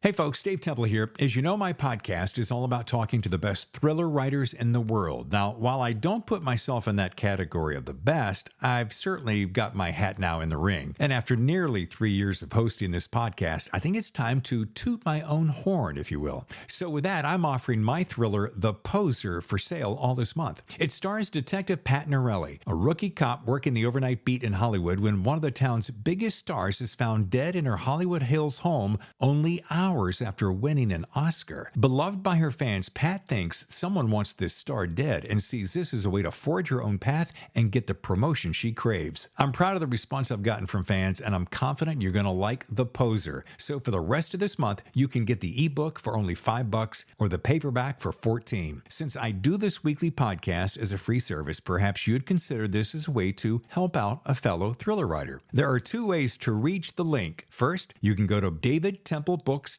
Hey folks, Dave Temple here. As you know, my podcast is all about talking to the best thriller writers in the world. Now, while I don't put myself in that category of the best, I've certainly got my hat now in the ring. And after nearly 3 years of hosting this podcast, I think it's time to toot my own horn, if you will. So with that, I'm offering my thriller, The Poser, for sale all this month. It stars Detective Pat Norelli, a rookie cop working the overnight beat in Hollywood when one of the town's biggest stars is found dead in her Hollywood Hills home only hours after winning an Oscar. Beloved by her fans, Pat thinks someone wants this star dead and sees this as a way to forge her own path and get the promotion she craves. I'm proud of the response I've gotten from fans, and I'm confident you're going to like The Poser. So for the rest of this month, you can get the ebook for only $5 or the paperback for $14. Since I do this weekly podcast as a free service, perhaps you'd consider this as a way to help out a fellow thriller writer. There are two ways to reach the link. First, you can go to davidtemplebooks.com,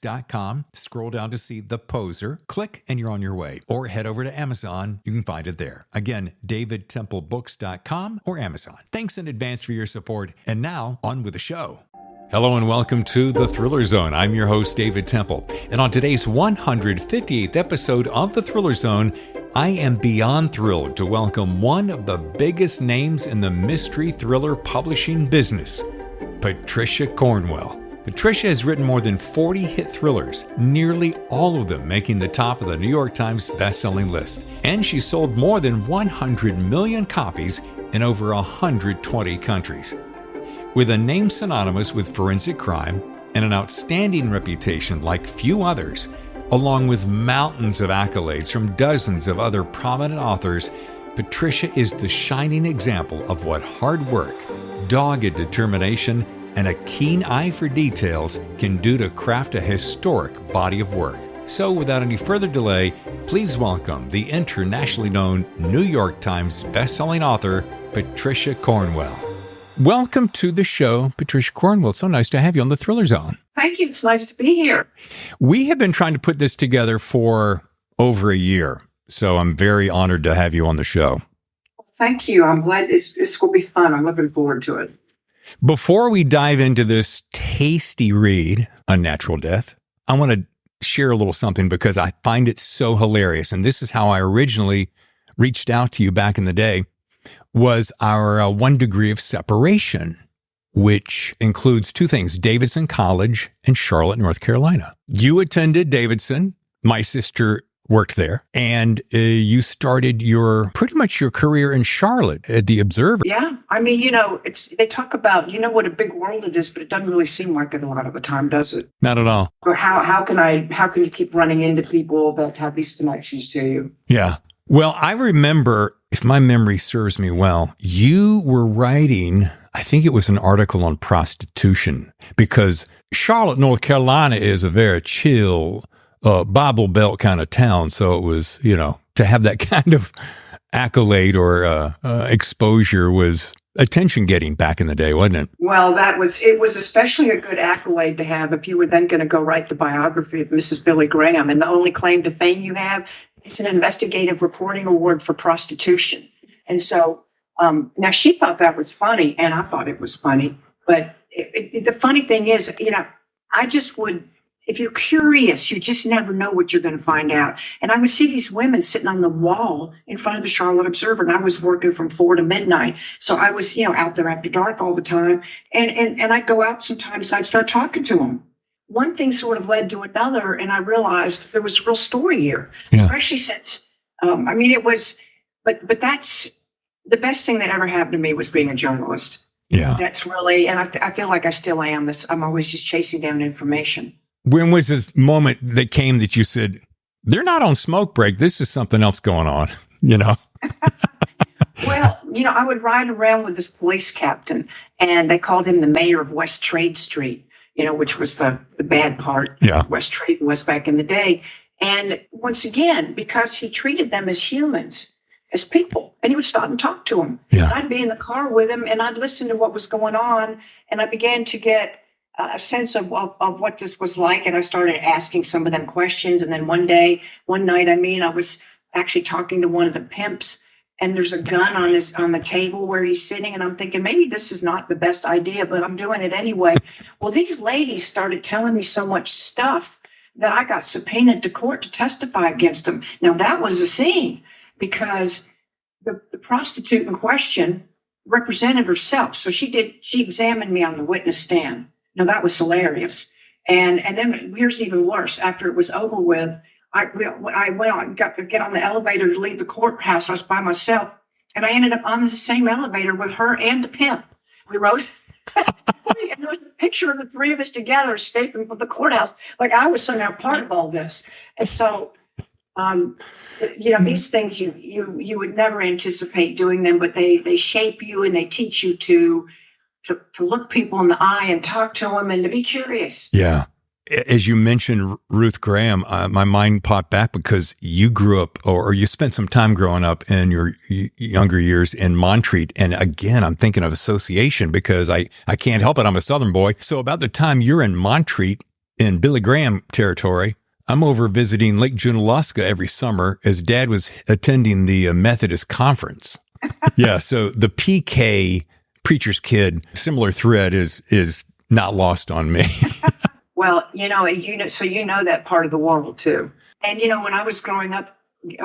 scroll down to see The Poser, click, and you're on your way. Or head over to Amazon. You can find it there. Again, davidtemplebooks.com or Amazon. Thanks in advance for your support. And now, on with the show. Hello and welcome to The Thriller Zone. I'm your host, David Temple. And on today's 158th episode of The Thriller Zone, I am beyond thrilled to welcome one of the biggest names in the mystery thriller publishing business, Patricia Cornwell. Patricia has written more than 40 hit thrillers, nearly all of them making the top of the New York Times bestselling list. And she sold more than 100 million copies in over 120 countries. With a name synonymous with forensic crime and an outstanding reputation like few others, along with mountains of accolades from dozens of other prominent authors, Patricia is the shining example of what hard work, dogged determination, and a keen eye for details can do to craft a historic body of work. So without any further delay, please welcome the internationally known New York Times bestselling author, Patricia Cornwell. Welcome to the show, Patricia Cornwell. It's so nice to have you on the Thriller Zone. Thank you. It's nice to be here. We have been trying to put this together for over a year, so I'm very honored to have you on the show. Thank you. I'm glad it's going to be fun. I'm looking forward to it. Before we dive into this tasty read, Unnatural Death, I want to share a little something because I find it so hilarious. And this is how I originally reached out to you back in the day, was our 1 degree of separation, which includes two things, Davidson College and Charlotte, North Carolina. You attended Davidson. My sister worked there, and you started pretty much your career in Charlotte at the Observer. Yeah. I mean, they talk about, what a big world it is, but it doesn't really seem like it a lot of the time, does it? Not at all. Or how can you keep running into people that have these connections to you? Yeah. Well, I remember, if my memory serves me well, you were writing, I think it was an article on prostitution, because Charlotte, North Carolina is a very chill, Bible Belt kind of town. So it was, to have that kind of accolade or exposure was attention getting back in the day, wasn't it? Well, it was especially a good accolade to have if you were then going to go write the biography of Mrs. Billy Graham. And the only claim to fame you have is an investigative reporting award for prostitution. And so now she thought that was funny, and I thought it was funny. But the funny thing is, I just would, if you're curious, you just never know what you're going to find out. And I would see these women sitting on the wall in front of the Charlotte Observer, and I was working from 4 to midnight. So I was, out there after dark all the time. And I'd go out sometimes and I'd start talking to them. One thing sort of led to another, and I realized there was a real story here. Yeah. Especially since, it was, but that's the best thing that ever happened to me was being a journalist. Yeah. That's really, and I feel like I still am. I'm always just chasing down information. When was this moment that came that you said, they're not on smoke break, this is something else going on, Well, I would ride around with this police captain, and they called him the mayor of West Trade Street, which was the bad part. Yeah. West Trade was back in the day. And once again, because he treated them as humans, as people, and he would stop and talk to them. Yeah. I'd be in the car with him, and I'd listen to what was going on, and I began to get a sense of what this was like. And I started asking some of them questions. And then one night, I was actually talking to one of the pimps, and there's a gun on the table where he's sitting. And I'm thinking, maybe this is not the best idea, but I'm doing it anyway. Well, these ladies started telling me so much stuff that I got subpoenaed to court to testify against them. Now that was a scene because the prostitute in question represented herself. So she examined me on the witness stand. Now that was hilarious. And then here's even worse. After it was over with, I went on, got to get on the elevator to leave the courthouse. I was by myself, and I ended up on the same elevator with her and the pimp. We rode, and there was a picture of the three of us together escaping from the courthouse, like I was somehow part of all this. And so, these things you would never anticipate doing them, but they shape you and they teach you to look people in the eye and talk to them and to be curious. Yeah. As you mentioned Ruth Graham, my mind popped back because you grew up or you spent some time growing up in your younger years in Montreat. And again, I'm thinking of association because I can't help it. I'm a Southern boy. So about the time you're in Montreat in Billy Graham territory, I'm over visiting Lake Junaluska every summer as Dad was attending the Methodist conference. Yeah. So the PK preacher's kid, similar thread is not lost on me. Well, so that part of the world too. And, when I was growing up,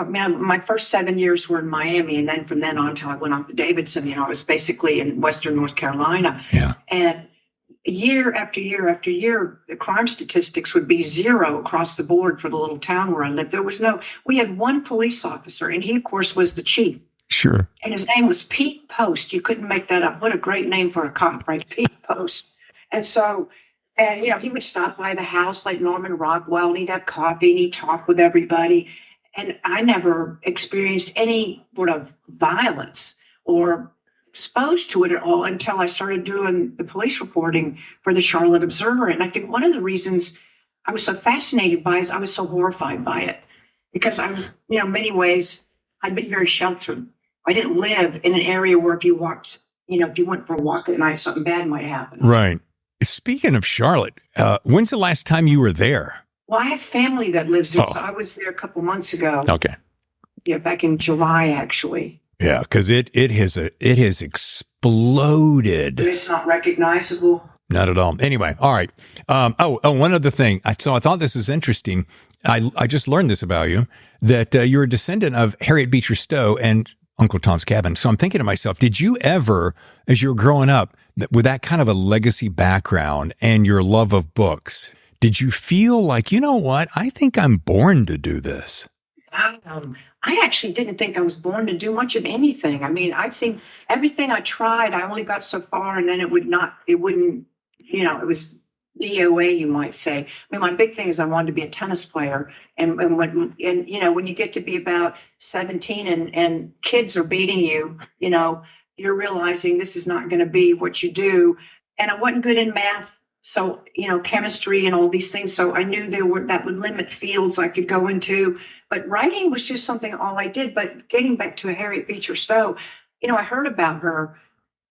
my first 7 years were in Miami. And then from then on till I went on to Davidson, I was basically in Western North Carolina. Yeah. And year after year after year, the crime statistics would be zero across the board for the little town where I lived. We had one police officer, and he, of course, was the chief. Sure. And his name was Pete Post. You couldn't make that up. What a great name for a cop, right? Pete Post. And so, he would stop by the house like Norman Rockwell, and he'd have coffee, and he'd talk with everybody. And I never experienced any sort of violence or exposed to it at all until I started doing the police reporting for the Charlotte Observer. And I think one of the reasons I was so fascinated by it is I was so horrified by it because in many ways, I'd been very sheltered. I didn't live in an area where if you walked, if you went for a walk at night, something bad might happen. Right. Speaking of Charlotte, when's the last time you were there? Well, I have family that lives there, so I was there a couple months ago. Okay. Yeah, back in July, actually. Yeah, because it has exploded. It's not recognizable. Not at all. Anyway, all right. One other thing. I thought this is interesting. I just learned this about you, that you're a descendant of Harriet Beecher Stowe and Uncle Tom's Cabin. So I'm thinking to myself, did you ever, as you were growing up, with that kind of a legacy background and your love of books, did you feel like, you know what, I think I'm born to do this? I actually didn't think I was born to do much of anything. I mean, I'd seen everything I tried. I only got so far, and then it wouldn't, it was DOA, you might say. I mean, my big thing is I wanted to be a tennis player. And when you get to be about 17 and kids are beating you, you're realizing this is not going to be what you do. And I wasn't good in math. So, chemistry and all these things. So I knew that would limit fields I could go into, but writing was just something all I did. But getting back to Harriet Beecher Stowe, I heard about her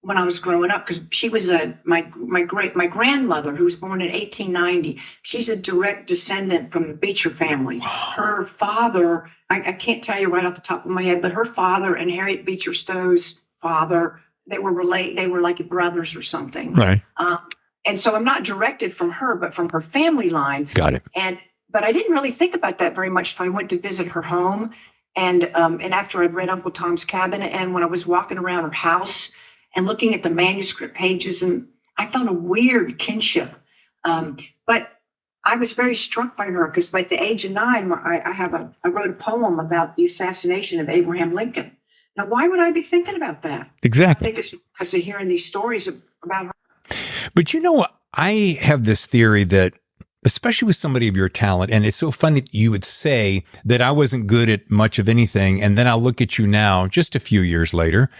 when I was growing up because she was my grandmother who was born in 1890. She's a direct descendant from the Beecher family. Wow. Her father, I can't tell you right off the top of my head, but her father and Harriet Beecher Stowe's father, they were like brothers or something. Right. And so I'm not directed from her, but from her family line. Got it. But I didn't really think about that very much until I went to visit her home. And after I'd read Uncle Tom's Cabin, and when I was walking around her house and looking at the manuscript pages, and I found a weird kinship. But I was very struck by her because by the age of 9, I wrote a poem about the assassination of Abraham Lincoln. Now, why would I be thinking about that? Exactly. I think it's because of hearing these stories about her. But I have this theory that, especially with somebody of your talent, and it's so funny that you would say that I wasn't good at much of anything, and then I'll look at you now, just a few years later,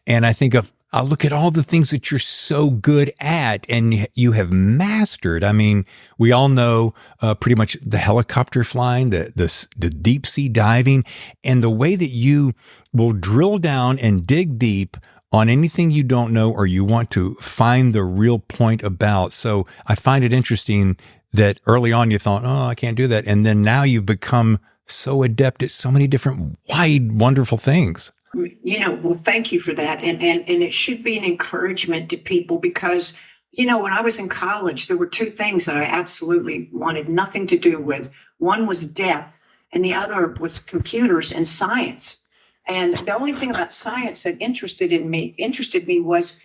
and I'll look at all the things that you're so good at and you have mastered. I mean, we all know pretty much the helicopter flying, the deep sea diving, and the way that you will drill down and dig deep on anything you don't know or you want to find the real point about. So I find it interesting that early on you thought, oh, I can't do that. And then now you've become so adept at so many different wide, wonderful things. Well, thank you for that. And it should be an encouragement to people because When I was in college, there were two things that I absolutely wanted nothing to do with. One was death, and the other was computers and science. And the only thing about science that interested me was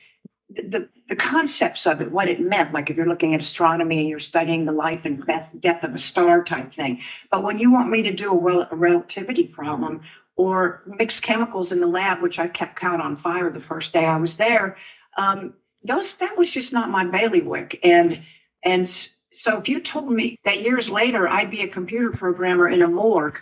the concepts of it, what it meant. Like if you're looking at astronomy and you're studying the life and death of a star type thing. But when you want me to do a relativity problem or mix chemicals in the lab, which I kept count on fire the first day I was there, that was just not my bailiwick. So if you told me that years later I'd be a computer programmer in a morgue,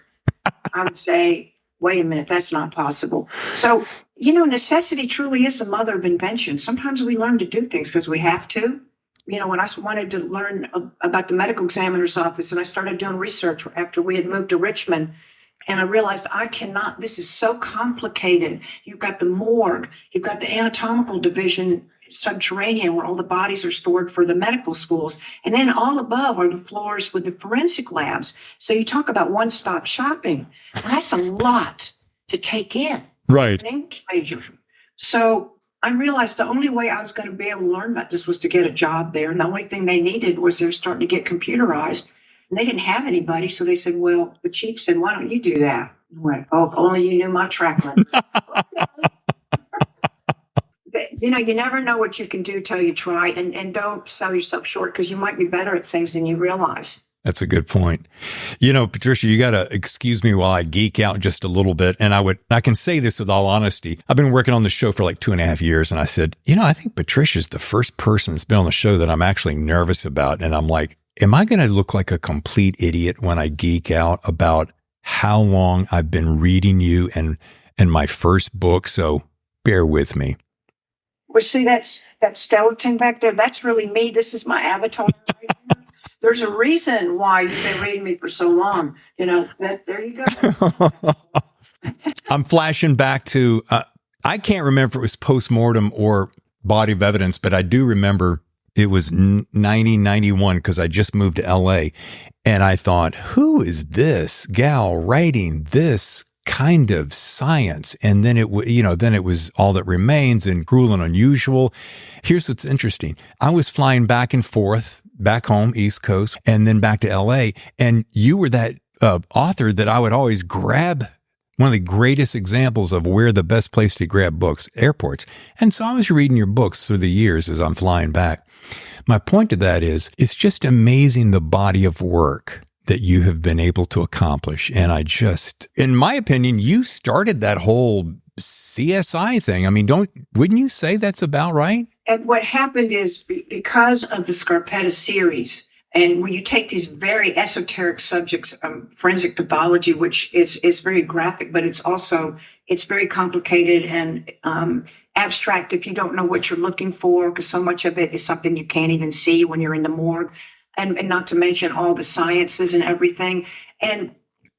I would say, wait a minute, that's not possible. So, necessity truly is the mother of invention. Sometimes we learn to do things because we have to. When I wanted to learn about the medical examiner's office, and I started doing research after we had moved to Richmond, and I realized this is so complicated. You've got the morgue, you've got the anatomical division, subterranean, where all the bodies are stored for the medical schools. And then all above are the floors with the forensic labs. So you talk about one-stop shopping. Well, that's a lot to take in. Right. So I realized the only way I was going to be able to learn about this was to get a job there. And the only thing they needed was they were starting to get computerized. And they didn't have anybody. So they said, well, the chief said, why don't you do that? I went, oh, if only you knew my track record. You never know what you can do till you try, and don't sell yourself short because you might be better at things than you realize. That's a good point. Patricia, you got to excuse me while I geek out just a little bit. And I can say this with all honesty. I've been working on the show for like 2.5 years. And I said, I think Patricia's the first person that's been on the show that I'm actually nervous about. And I'm like, am I going to look like a complete idiot when I geek out about how long I've been reading you and my first book? So bear with me. Well, see, that skeleton back there, that's really me. This is my avatar. There's a reason why you've been reading me for so long. There you go. I'm flashing back to, I can't remember if it was postmortem or body of evidence, but I do remember it was 1991 because I just moved to LA. And I thought, who is this gal writing this kind of science? And then it was All That Remains and Cruel and Unusual. Here's what's interesting. I was flying back and forth, back home, East Coast, and then back to LA. And you were that author that I would always grab. One of the greatest examples of where the best place to grab books, airports. And so I was reading your books through the years as I'm flying back. My point to that is, it's just amazing the body of work that you have been able to accomplish. And in my opinion, you started that whole CSI thing. I mean, wouldn't you say that's about right? And what happened is because of the Scarpetta series, and when you take these very esoteric subjects, forensic pathology, which is very graphic, but it's very complicated and abstract if you don't know what you're looking for, because so much of it is something you can't even see when you're in the morgue. And not to mention all the sciences and everything. And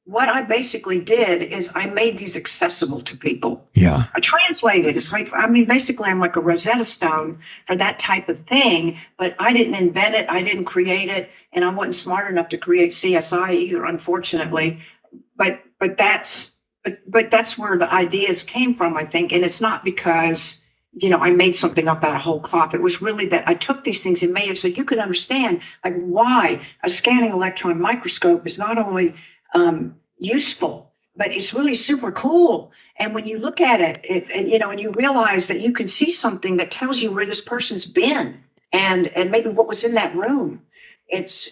what I basically did is I made these accessible to people. Yeah. I translated. Basically I'm like a Rosetta Stone for that type of thing, but I didn't invent it. I didn't create it. And I wasn't smart enough to create CSI either, unfortunately. But that's where the ideas came from, I think. And it's not because I made something up out of whole cloth. It was really that I took these things and made it so you could understand like why a scanning electron microscope is not only useful, but it's really super cool. And when you look at it, and you realize that you can see something that tells you where this person's been and maybe what was in that room. It's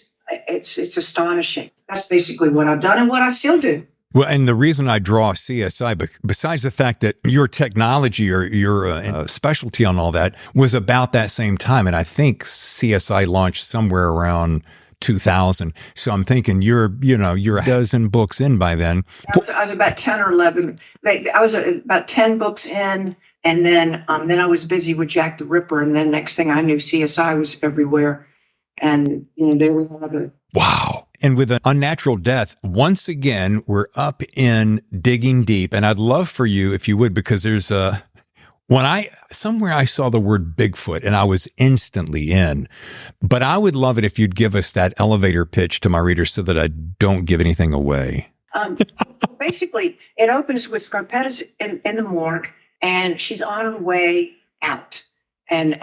astonishing. That's basically what I've done and what I still do. Well, and the reason I draw CSI, but besides the fact that your technology or your specialty on all that was about that same time, and I think CSI launched somewhere around 2000. So I'm thinking you're a dozen books in by then. I was about 10 or 11. I was about 10 books in, and then I was busy with Jack the Ripper, and then next thing I knew, CSI was everywhere, and there we have it. Wow. And with an unnatural death, once again, we're up in digging deep. And I'd love for you, if you would, because there's somewhere I saw the word Bigfoot and I was instantly in. But I would love it if you'd give us that elevator pitch to my readers so that I don't give anything away. Basically, it opens with Scarpetta's in the morgue, and she's on her way out. and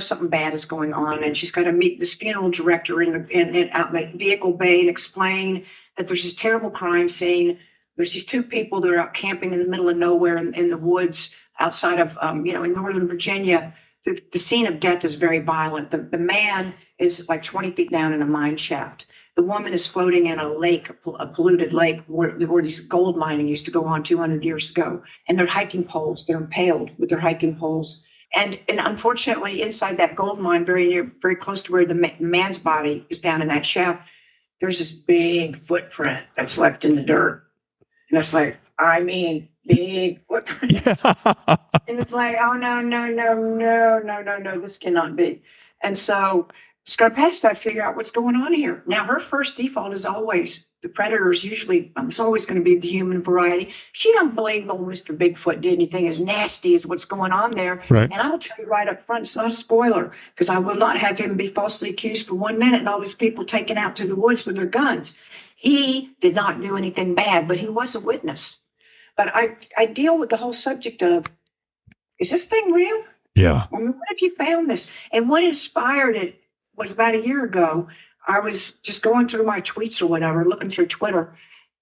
something bad is going on, and she's got to meet this funeral director out in the vehicle bay and explain that there's this terrible crime scene. There's these two people that are out camping in the middle of nowhere in the woods outside of in Northern Virginia. The scene of death is very violent. The man is like 20 feet down in a mine shaft. The woman is floating in a lake, a polluted lake where these gold mining used to go on 200 years ago. And they're hiking poles. They're impaled with their hiking poles. And unfortunately, inside that gold mine, very close to where the man's body is down in that shaft, there's this big footprint that's left in the dirt. And it's like, big footprint. And it's like, oh, no, this cannot be. And so Scarpetta's got to figure out what's going on here. Now, her first default is always the predator is usually, it's always going to be the human variety. She don't believe old Mr. Bigfoot did anything as nasty as what's going on there. Right. And I will tell you right up front, it's not a spoiler, because I will not have him be falsely accused for 1 minute and all these people taken out to the woods with their guns. He did not do anything bad, but he was a witness. But I deal with the whole subject of, is this thing real? Yeah. I mean, what if you found this? And what inspired it was about a year ago, I was just going through my tweets or whatever, looking through Twitter,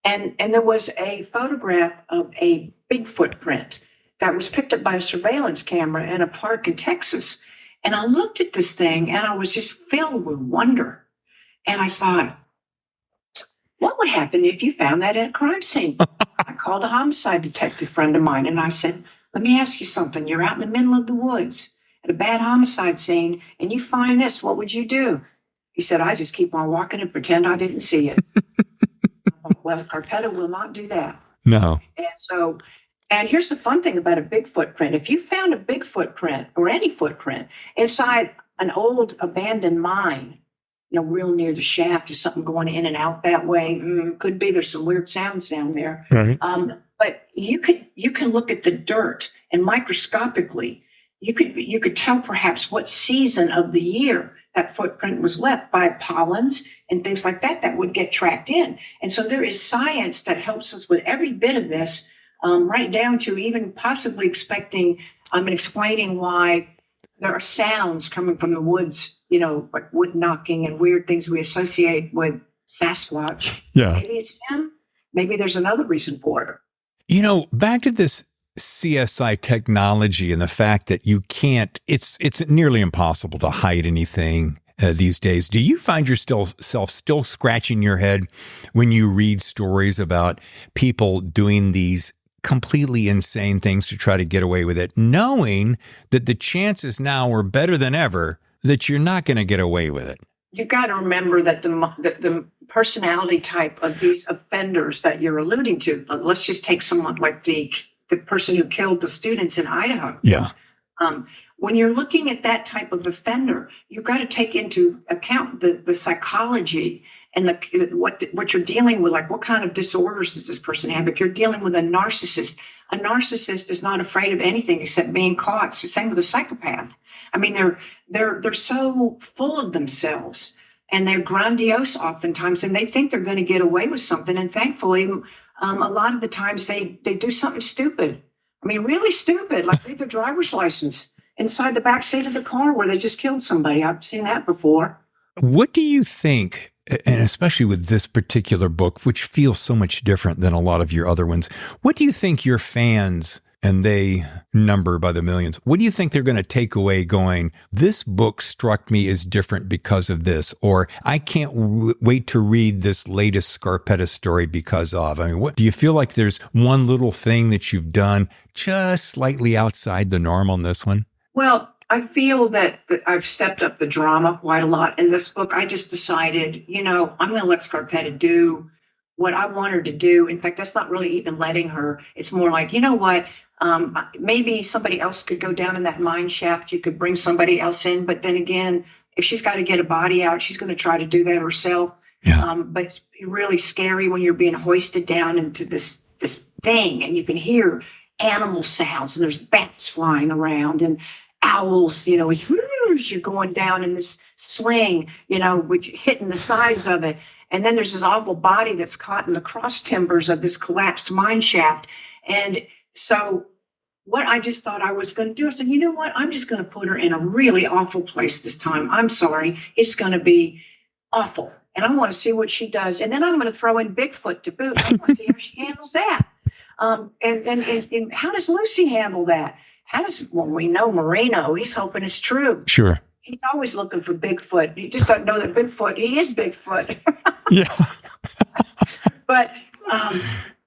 and there was a photograph of a big footprint that was picked up by a surveillance camera in a park in Texas. And I looked at this thing and I was just filled with wonder. And I thought, what would happen if you found that at a crime scene? I called a homicide detective friend of mine and I said, let me ask you something. You're out in the middle of the woods at a bad homicide scene and you find this, what would you do? He said, I just keep on walking and pretend I didn't see it. Well, Scarpetta will not do that. No. And here's the fun thing about a big footprint. If you found a big footprint or any footprint inside an old abandoned mine, real near the shaft, is something going in and out that way. Could be. There's some weird sounds down there. Right. But you can look at the dirt and microscopically, you could tell perhaps what season of the year that footprint was left by pollens and things like that would get tracked in. And so there is science that helps us with every bit of this, right down to even possibly explaining why there are sounds coming from the woods, like wood knocking and weird things we associate with Sasquatch. Yeah. Maybe it's him. Maybe there's another reason for it. Back to this CSI technology and the fact that you can't, it's nearly impossible to hide anything these days. Do you find yourself still scratching your head when you read stories about people doing these completely insane things to try to get away with it, knowing that the chances now are better than ever that you're not going to get away with it? You got to remember that the personality type of these offenders that you're alluding to, let's just take someone like the person who killed the students in Idaho. Yeah. When you're looking at that type of offender, you've got to take into account the psychology and what you're dealing with, like what kind of disorders does this person have? If you're dealing with a narcissist is not afraid of anything except being caught. It's the same with a psychopath. I mean, they're so full of themselves and they're grandiose oftentimes, and they think they're going to get away with something. And thankfully, a lot of the times they do something stupid. I mean, really stupid, like leave their driver's license inside the back seat of the car where they just killed somebody. I've seen that before. What do you think, and especially with this particular book, which feels so much different than a lot of your other ones, what do you think your fans, and they number by the millions, what do you think they're going to take away going, this book struck me as different because of this, or I can't wait to read this latest Scarpetta story because of? I mean, what do you feel like there's one little thing that you've done just slightly outside the normal in this one? Well, I feel that I've stepped up the drama quite a lot in this book. I just decided, I'm going to let Scarpetta do what I want her to do. In fact, that's not really even letting her. It's more like, you know what? Maybe somebody else could go down in that mine shaft. You could bring somebody else in. But then again, if she's got to get a body out, she's going to try to do that herself. Yeah. But it's really scary when you're being hoisted down into this thing and you can hear animal sounds and there's bats flying around and owls, you're going down in this sling, with hitting the sides of it. And then there's this awful body that's caught in the cross timbers of this collapsed mine shaft. And so what I just thought I was going to do. I said, you know what? I'm just going to put her in a really awful place this time. I'm sorry. It's going to be awful. And I want to see what she does. And then I'm going to throw in Bigfoot to boot. I want to see how she handles that. And how does Lucy handle that? Well, we know Marino, he's hoping it's true. Sure. He's always looking for Bigfoot. You just don't know that he is Bigfoot. Yeah. But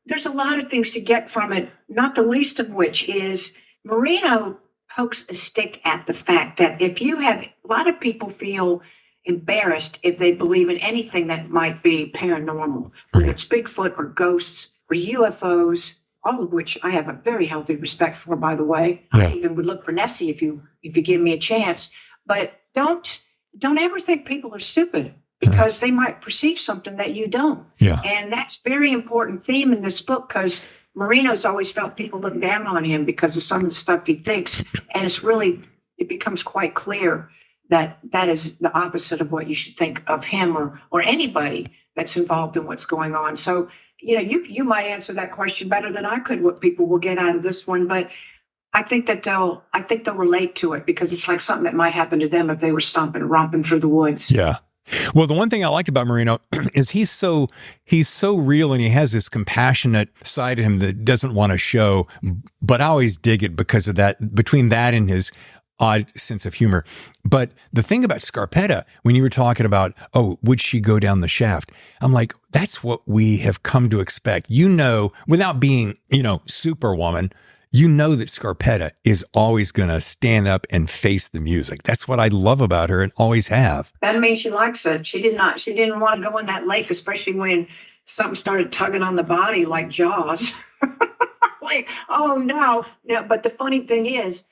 there's a lot of things to get from it, not the least of which is Marino pokes a stick at the fact that a lot of people feel embarrassed if they believe in anything that might be paranormal, whether it's Bigfoot or ghosts or UFOs, all of which I have a very healthy respect for, by the way. Yeah. I even would look for Nessie if you give me a chance. But don't ever think people are stupid, because they might perceive something that you don't. Yeah. And that's a very important theme in this book, because Marino's always felt people look down on him because of some of the stuff he thinks. And it becomes quite clear that is the opposite of what you should think of him or anybody that's involved in what's going on. So, you might answer that question better than I could, what people will get out of this one. But I think they'll relate to it, because it's like something that might happen to them if they were romping through the woods. Yeah. Well, the one thing I liked about Marino is he's so real, and he has this compassionate side to him that doesn't want to show, but I always dig it because of that, between that and his odd sense of humor. But the thing about Scarpetta, when you were talking about, would she go down the shaft? I'm like, that's what we have come to expect. Without being, Superwoman, that Scarpetta is always going to stand up and face the music. That's what I love about her and always have. That means she likes it. She didn't want to go in that lake, especially when something started tugging on the body like Jaws. Like, oh no. Yeah, but the funny thing is,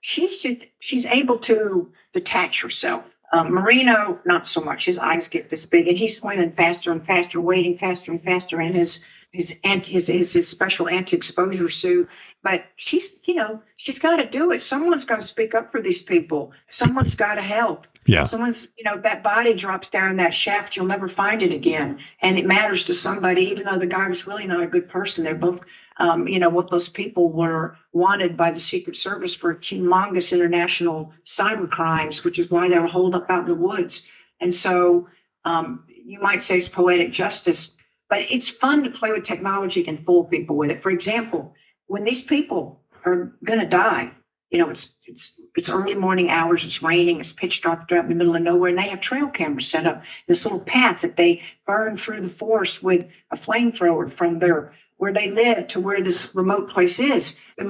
she's able to detach herself. Marino, not so much. His eyes get this big, and he's swimming faster and faster, wading faster and faster in his special anti-exposure suit. But she's got to do it. Someone's got to speak up for these people. Someone's got to help. Yeah. That body drops down that shaft, you'll never find it again. And it matters to somebody, even though the guy was really not a good person. They're both, what those people were wanted by the Secret Service for humongous international cyber crimes, which is why they were holed up out in the woods. And so you might say it's poetic justice, but it's fun to play with technology and fool people with it. For example, when these people are going to die, it's early morning hours, it's raining, it's pitch dark out in the middle of nowhere, and they have trail cameras set up, this little path that they burn through the forest with a flamethrower from where they live to where this remote place is. The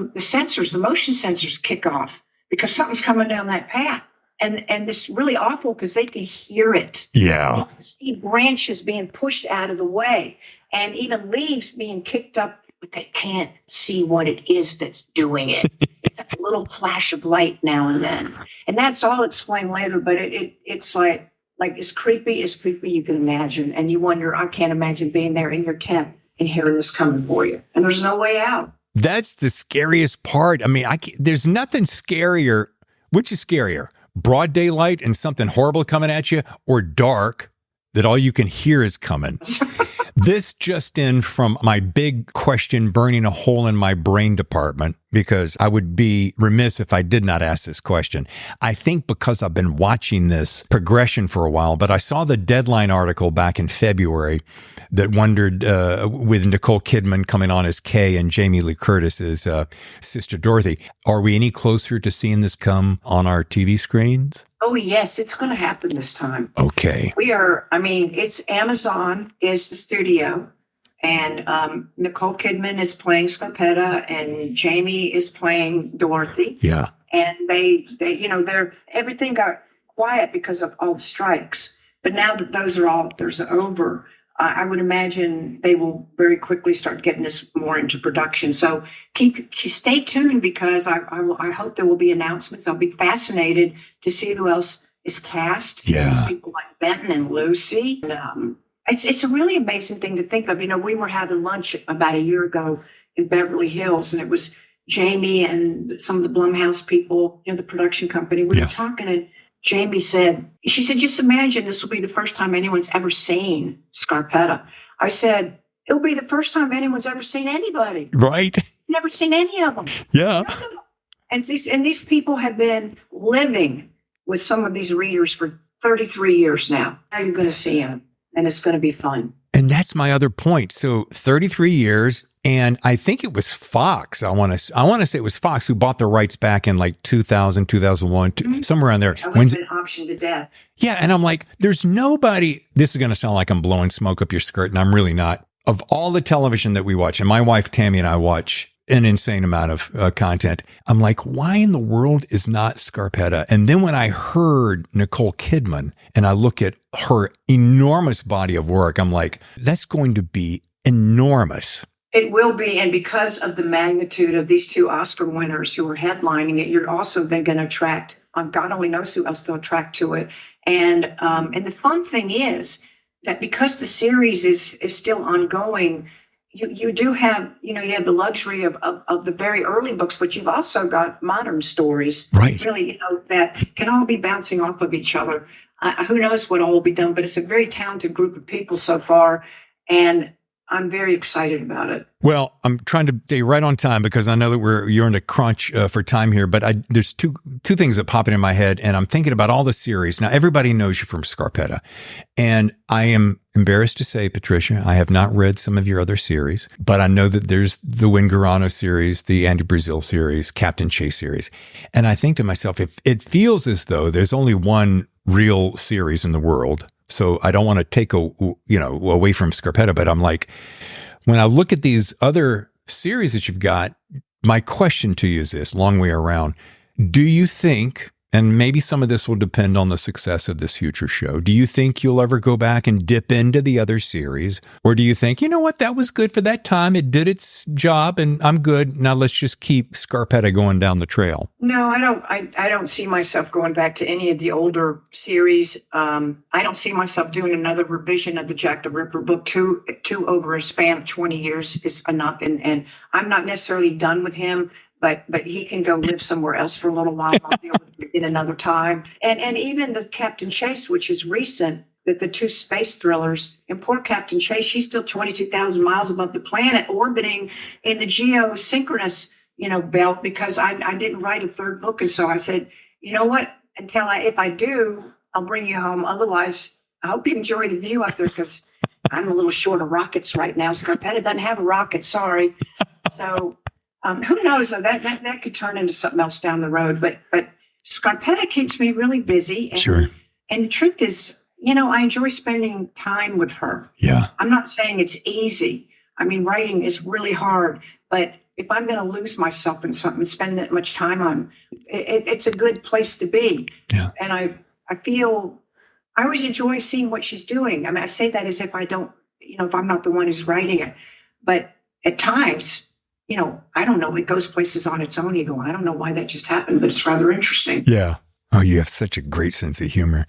motion sensors kick off because something's coming down that path. And it's really awful because they can hear it. Yeah. You can see branches being pushed out of the way and even leaves being kicked up, but they can't see what it is that's doing it. A little flash of light now and then. And that's all explained later, but it's like as creepy as you can imagine. And you wonder, I can't imagine being there in your tent and hearing this coming for you. And there's no way out. That's the scariest part. I mean, there's nothing scarier. Which is scarier? Broad daylight and something horrible coming at you, or dark that all you can hear is coming? This just in from my big question burning a hole in my brain department, because I would be remiss if I did not ask this question. I think because I've been watching this progression for a while, but I saw the Deadline article back in February that wondered, with Nicole Kidman coming on as Kay and Jamie Lee Curtis as Sister Dorothy, are we any closer to seeing this come on our TV screens? Oh, yes, it's going to happen this time. Okay. It's Amazon is the studio, and Nicole Kidman is playing Scarpetta, and Jamie is playing Dorothy. Yeah. And everything got quiet because of all the strikes. But now that those are over, I would imagine they will very quickly start getting this more into production. So stay tuned, because I hope there will be announcements. I'll be fascinated to see who else is cast. Yeah. People like Benton and Lucy. And, it's a really amazing thing to think of. We were having lunch about a year ago in Beverly Hills, and it was Jamie and some of the Blumhouse people, the production company. We were talking, and Jamie said, just imagine this will be the first time anyone's ever seen Scarpetta. I said, it'll be the first time anyone's ever seen anybody. Right. Never seen any of them. Yeah. And these people have been living with some of these readers for 33 years now. Now you're going to see them, and it's going to be fun. And that's my other point. So 33 years, and I think it was Fox. I want to say it was Fox who bought the rights back in like 2000, 2001, somewhere around there. When's been optioned to death? Yeah, and I'm like, there's nobody. This is going to sound like I'm blowing smoke up your skirt, and I'm really not. Of all the television that we watch, and my wife Tammy and I watch an insane amount of content. I'm like, why in the world is not Scarpetta? And then when I heard Nicole Kidman and I look at her enormous body of work, I'm like, that's going to be enormous. It will be. And because of the magnitude of these two Oscar winners who are headlining it, you're also then going to attract, God only knows who else they'll attract to it. And the fun thing is that because the series is still ongoing, you do have, you have the luxury of the very early books, but you've also got modern stories, right? Really, that can all be bouncing off of each other. Who knows what all will be done, but it's a very talented group of people so far, and I'm very excited about it. Well, I'm trying to stay right on time because I know that you're in a crunch for time here, but there's two things that pop in my head, and I'm thinking about all the series. Now, everybody knows you from Scarpetta, and I am embarrassed to say, Patricia, I have not read some of your other series, but I know that there's the Win Garano series, the Andy Brazil series, Captain Chase series, and I think to myself, if it feels as though there's only one real series in the world, so I don't want to take away from Scarpetta, but I'm like, when I look at these other series that you've got, my question to you is this, long way around. Do you think, and maybe some of this will depend on the success of this future show, do you think you'll ever go back and dip into the other series? Or do you think, you know what, that was good for that time. It did its job and I'm good. Now let's just keep Scarpetta going down the trail. No, I don't. I don't see myself going back to any of the older series. I don't see myself doing another revision of the Jack the Ripper book. Two over a span of 20 years is enough. And I'm not necessarily done with him, but he can go live somewhere else for a little while. I'll deal with it in another time. And even the Captain Chase, which is recent, that the two space thrillers, and poor Captain Chase, she's still 22,000 miles above the planet, orbiting in the geosynchronous belt, because I didn't write a third book. And so I said, you know what, if I do, I'll bring you home. Otherwise, I hope you enjoy the view out there, because I'm a little short of rockets right now. Scarpetta doesn't have a rocket, sorry. So who knows, that could turn into something else down the road. But Scarpetta keeps me really busy. And, sure. And the truth is, I enjoy spending time with her. Yeah. I'm not saying it's easy. I mean, writing is really hard, but if I'm going to lose myself in something and spend that much time on, it's a good place to be. Yeah. And I always enjoy seeing what she's doing. I mean, I say that as if I don't, if I'm not the one who's writing it, but at times, I don't know, it goes places on its own. You go, I don't know why that just happened, but it's rather interesting. Yeah. Oh, you have such a great sense of humor.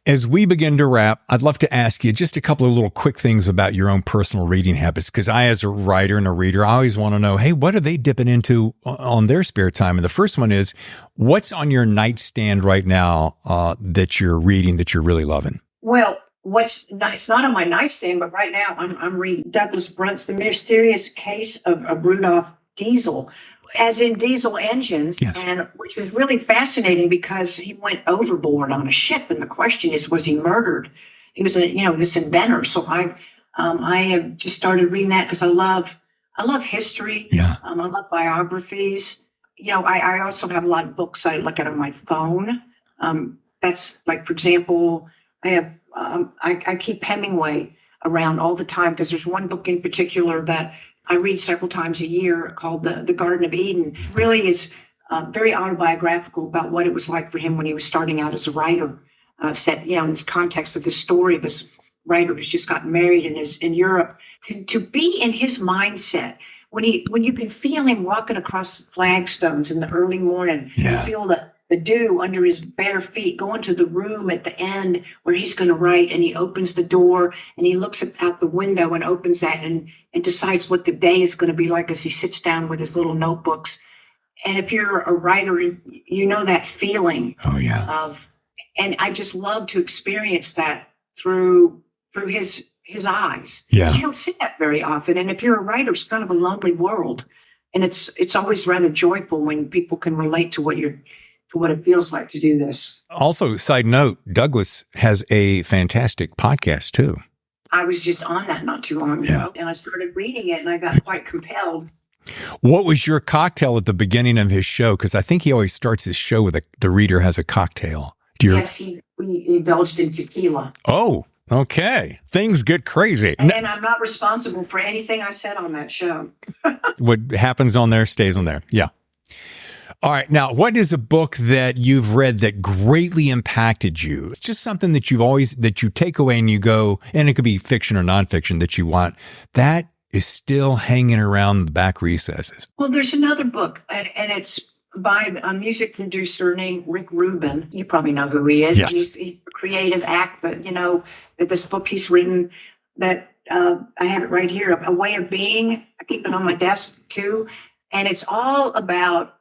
As we begin to wrap, I'd love to ask you just a couple of little quick things about your own personal reading habits, because I, as a writer and a reader, I always want to know, hey, what are they dipping into on their spare time? And the first one is, what's on your nightstand right now that you're reading that you're really loving? Well, it's not on my nightstand, but right now I'm reading Douglas Brunt's The Mysterious Case of Rudolph Diesel, as in diesel engines, yes. And which is really fascinating because he went overboard on a ship, and the question is, was he murdered? He was this inventor. So I have just started reading that because I love history. Yeah. I love biographies. I also have a lot of books I look at on my phone. That's like, for example, I have I keep Hemingway around all the time because there's one book in particular that I read several times a year called The Garden of Eden. It really is very autobiographical about what it was like for him when he was starting out as a writer, set in this context of the story of this writer who's just gotten married and is in Europe. To be in his mindset when you can feel him walking across the flagstones in the early morning, yeah. You feel the dew under his bare feet, going to the room at the end where he's going to write, and he opens the door and he looks out the window and opens that and decides what the day is going to be like as he sits down with his little notebooks. And if you're a writer, you know that feeling. Oh, yeah. And I just love to experience that through his eyes. Yeah. You don't see that very often. And if you're a writer, it's kind of a lonely world. And it's always rather joyful when people can relate to what it feels like to do this. Also, side note, Douglas has a fantastic podcast too. I was just on that not too long ago, and I started reading it, and I got quite compelled. What was your cocktail at the beginning of his show? Because I think he always starts his show with the reader has a cocktail. Yes, we indulged in tequila. Oh, okay. Things get crazy. And I'm not responsible for anything I said on that show. What happens on there stays on there. Yeah. All right. Now, what is a book that you've read that greatly impacted you? It's just something that that you take away and you go, and it could be fiction or nonfiction that you want. That is still hanging around the back recesses. Well, there's another book, and it's by a music producer named Rick Rubin. You probably know who he is. Yes. He's a creative act, but that this book he's written that I have it right here, A Way of Being. I keep it on my desk too. And it's all about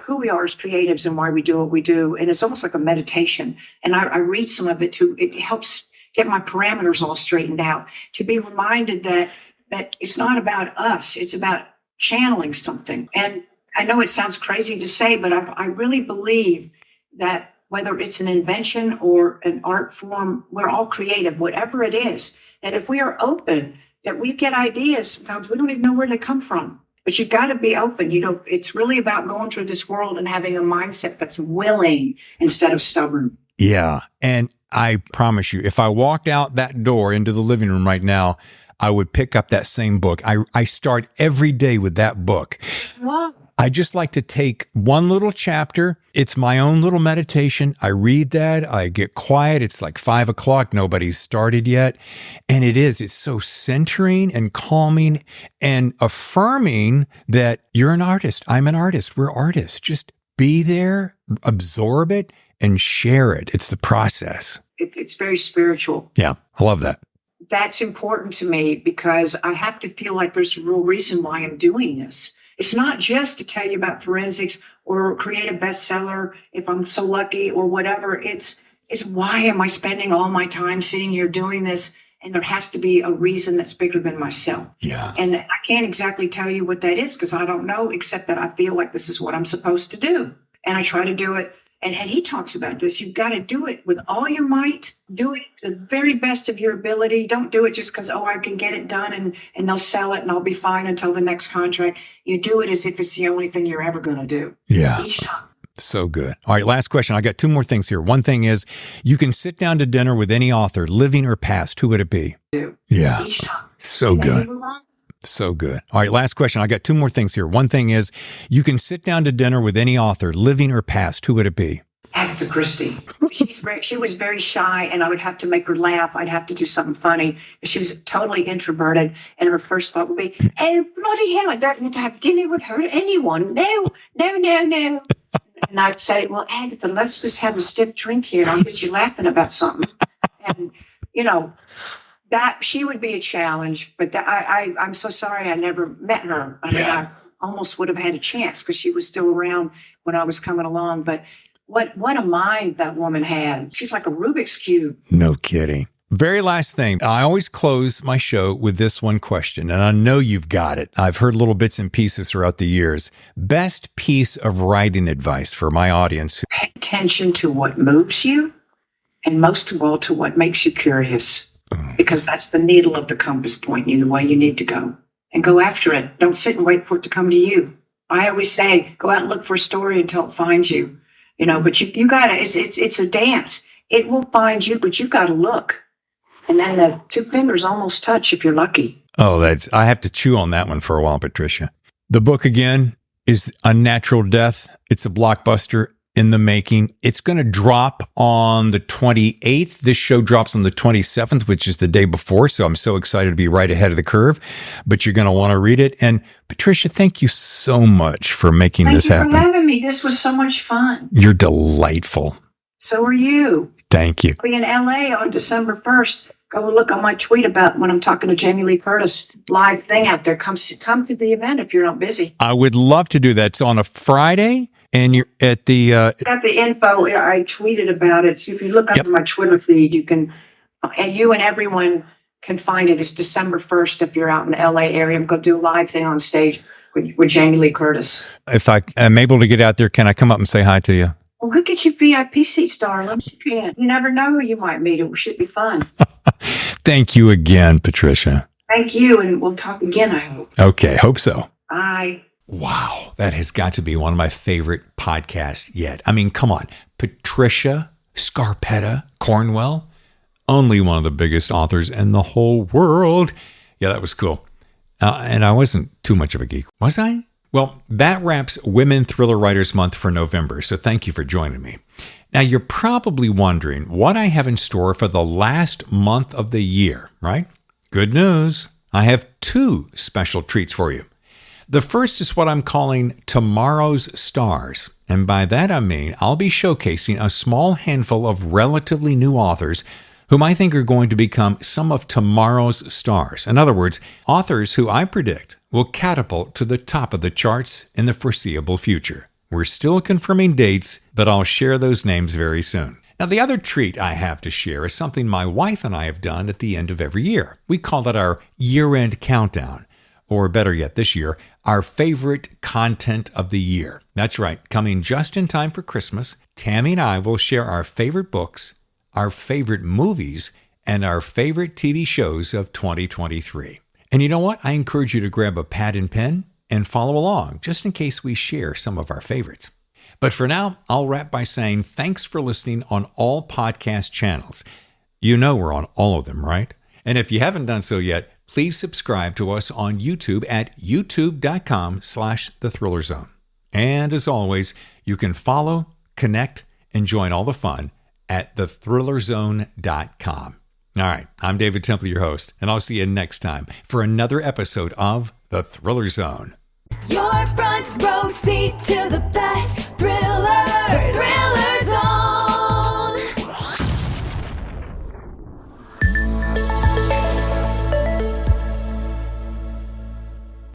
who we are as creatives and why we do what we do. And it's almost like a meditation. And I read some of it too. It helps get my parameters all straightened out, to be reminded that it's not about us. It's about channeling something. And I know it sounds crazy to say, but I really believe that whether it's an invention or an art form, we're all creative, whatever it is. That if we are open, that we get ideas. Sometimes we don't even know where they come from. But you've got to be open. It's really about going through this world and having a mindset that's willing instead of stubborn. Yeah. And I promise you, if I walked out that door into the living room right now, I would pick up that same book. I start every day with that book. Wow. I just like to take one little chapter. It's my own little meditation. I read that. I get quiet. It's like 5 o'clock. Nobody's started yet. And it's so centering and calming and affirming that you're an artist. I'm an artist. We're artists. Just be there, absorb it, and share it. It's the process. It's very spiritual. Yeah, I love that. That's important to me because I have to feel like there's a real reason why I'm doing this. It's not just to tell you about forensics or create a bestseller if I'm so lucky or whatever. It's why am I spending all my time sitting here doing this? And there has to be a reason that's bigger than myself. Yeah. And I can't exactly tell you what that is because I don't know, except that I feel like this is what I'm supposed to do. And I try to do it. And he talks about this. You've got to do it with all your might. Do it to the very best of your ability. Don't do it just because, I can get it done and they'll sell it and I'll be fine until the next contract. You do it as if it's the only thing you're ever going to do. Yeah. Each time. So good. All right, last question. I got 2 more things here. One thing is, you can sit down to dinner with any author, living or past. Who would it be? Yeah. Each time. So good. So good. All right, last question. I got 2 more things here. One thing is, you can sit down to dinner with any author, living or past. Who would it be? Agatha Christie. She was very shy, and I would have to make her laugh. I'd have to do something funny. She was totally introverted, and her first thought would be, "Oh, bloody hell, I don't need to have dinner with her, anyone. No, no, no, no." And I'd say, "Well, Agatha, let's just have a stiff drink here, and I'll get you laughing about something." And, that she would be a challenge, but I'm so sorry I never met her. I mean, I almost would have had a chance because she was still around when I was coming along. But what a mind that woman had. She's like a Rubik's Cube. No kidding. Very last thing. I always close my show with this one question, and I know you've got it. I've heard little bits and pieces throughout the years. Best piece of writing advice for my audience. Pay attention to what moves you, and most of all, to what makes you curious. Because that's the needle of the compass pointing you the way you need to go. And go after it. Don't sit and wait for it to come to you. I always say, go out and look for a story until it finds you. But you gotta, it's a dance. It will find you, but you gotta look. And then the 2 fingers almost touch if you're lucky. Oh, I have to chew on that one for a while, Patricia. The book again is Unnatural Death. It's a blockbuster in the making. It's going to drop on the 28th. This show drops on the 27th, which is the day before. So I'm so excited to be right ahead of the curve, but you're going to want to read it. And Patricia, thank you so much for making this happen. Thank you for having me. This was so much fun. You're delightful. So are you. Thank you. I'll be in LA on December 1st. Go look on my tweet about when I'm talking to Jamie Lee Curtis. Live thing out there. Come to the event if you're not busy. I would love to do that. It's on a Friday. And you're at the... got the info. I tweeted about it. So if you look up my Twitter feed, you can... And you and everyone can find it. It's December 1st if you're out in the LA area. I'm going to do a live thing on stage with Jamie Lee Curtis. If I am able to get out there, can I come up and say hi to you? Well, go get your VIP seats, darling. You can. You never know who you might meet. It should be fun. Thank you again, Patricia. Thank you, and we'll talk again, I hope. Okay, hope so. Bye. Wow, that has got to be one of my favorite podcasts yet. I mean, come on. Patricia Scarpetta Cornwell, only one of the biggest authors in the whole world. Yeah, that was cool. And I wasn't too much of a geek, was I? Well, that wraps Women Thriller Writers Month for November, so thank you for joining me. Now, you're probably wondering what I have in store for the last month of the year, right? Good news. I have two special treats for you. The first is what I'm calling Tomorrow's Stars. And by that I mean I'll be showcasing a small handful of relatively new authors whom I think are going to become some of tomorrow's stars. In other words, authors who I predict will catapult to the top of the charts in the foreseeable future. We're still confirming dates, but I'll share those names very soon. Now, the other treat I have to share is something my wife and I have done at the end of every year. We call it our year-end countdown, or better yet this year, our favorite content of the year. That's right, coming just in time for Christmas, Tammy and I will share our favorite books, our favorite movies, and our favorite TV shows of 2023. And you know what? I encourage you to grab a pad and pen and follow along, just in case we share some of our favorites. But for now, I'll wrap by saying thanks for listening on all podcast channels. You know we're on all of them, right? And if you haven't done so yet, please subscribe to us on YouTube at youtube.com/thethrillerzone. And as always, you can follow, connect, and join all the fun at thethrillerzone.com. All right, I'm David Temple, your host, and I'll see you next time for another episode of The Thriller Zone. Your front row seat to the best thrillers.